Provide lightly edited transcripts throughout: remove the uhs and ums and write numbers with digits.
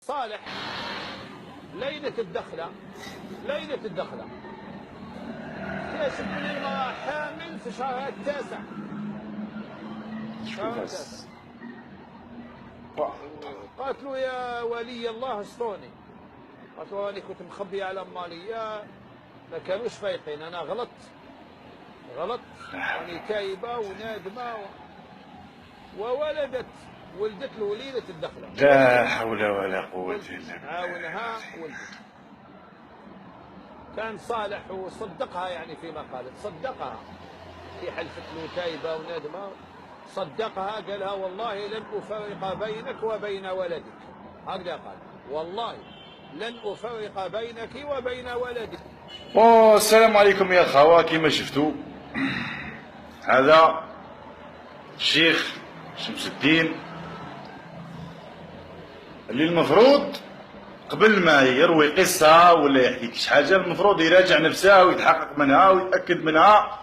صالح ليلة الدخلة اكتشف من المرأة حامل في شهرها التاسع. قالت له يا ولي الله استوني، قالت له أنا كنت مخبية على مالية، ما كانوش فايقين، أنا غلطت يعني تايبة ونادمة ولدت له ليلة الدخلة. لا حول ولا قوة إلا بالله. عاونها ولدت. كان صالح وصدقها يعني فيما قالت، صدقها في حلفت له تايبة ونادمة، صدقها قالها والله لن أفرق بينك وبين ولدك، هكذا قال والله لن أفرق بينك وبين ولدك. السلام عليكم يا الخوة. كما شفتوا هذا الشيخ شمس الدين اللي المفروض قبل ما يروي قصة ولا يحكي شي حاجة المفروض يراجع نفسه ويتحقق منها ويتأكد منها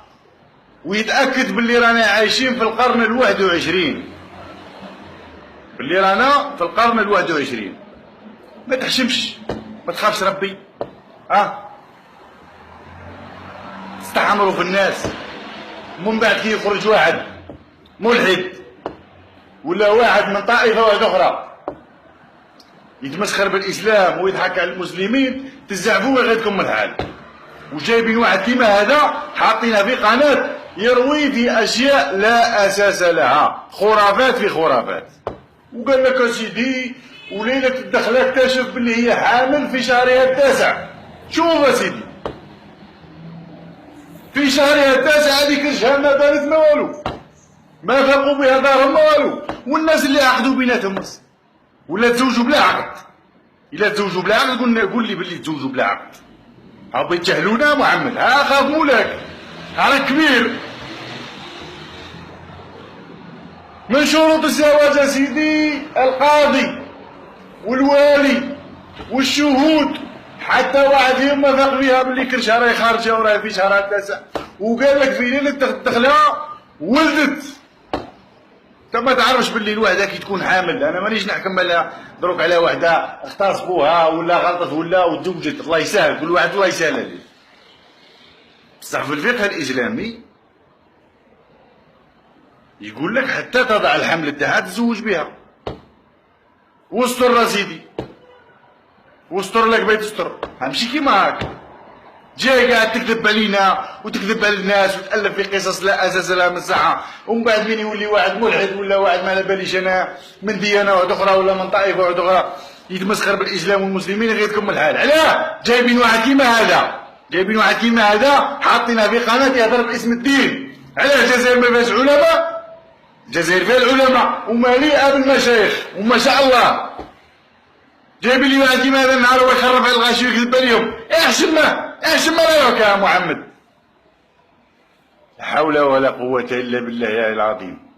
ويتأكد باللي رانا عايشين في القرن ال21، باللي رانا في القرن ال21. ما تحشمش، ما تخافش ربي، تستحمروا في الناس. من بعد كي يخرج واحد ملحد ولا واحد من طائفة واحدة أخرى يتمسخر بالإسلام ويضحك على المسلمين تزعفوا ويغيدكم من الحال. وجايبين واحد كيما هذا حاطينها في قناة يروي في أشياء لا أساس لها، خرافات في خرافات. وقال لك سيدي وليلة الدخلة اكتشف باللي هي حامل في شهرها التاسع. شوف سيدي في شهرها التاسع هذيك الشهر ما بانت ما والو، ما فاقوا بها دارهم ما والو. والناس اللي عقدوا بيناتهم ولا تزوجوا بلا عقد. إلا تزوجوا بلا عقد قول لي باللي تزوجوا بلا عقد. هاو يتجاهلونا محمد، خاف مولاك، راك كبير. من شروط الزواج سيدي القاضي والوالي والشهود، حتى واحد فيهم ما فاق فيها باللي كل شهر خارجه وراه في شهرها التاسع وقال لك في ليله الدخله ولدت. انت ما تعرفش باللي الوحده كي تكون حامل، انا مانيش نحكم على دروك على وحده اغتصبوها ولا غلطت ولا وتزوجت، الله يسهل كل واحد الله يسهل عليه. بصح في الفقه الاسلامي يقول لك حتى تضع الحمل تاعها تزوج بها. واستر سيدي، واستر لك بيت استر، ماشي كيما هاك جاي قاعد تكذب علينا وتكذب على الناس وتألف في قصص لا اساس لها من الصحة. ومن بعد من يولي واحد ملحد ولا واحد ما على باليش انا من ديانه واحده اخرى ولا من طائفه واحده اخرى يتمسخر بالاسلام والمسلمين يغيظكم الحال. علاه جايبين واحد كيما هذا حاطينها في قناه يهضر باسم الدين؟ علاه الجزائر ما فيهاش علماء؟ الجزائر فيها العلماء ومليئه بالمشايخ وما شاء الله. جايبين لي واحد كيما هذا النهار ويخرف على الغاشي ويكذب عليهم. احشم رايك يا محمد. لا حول ولا قوة الا بالله العظيم.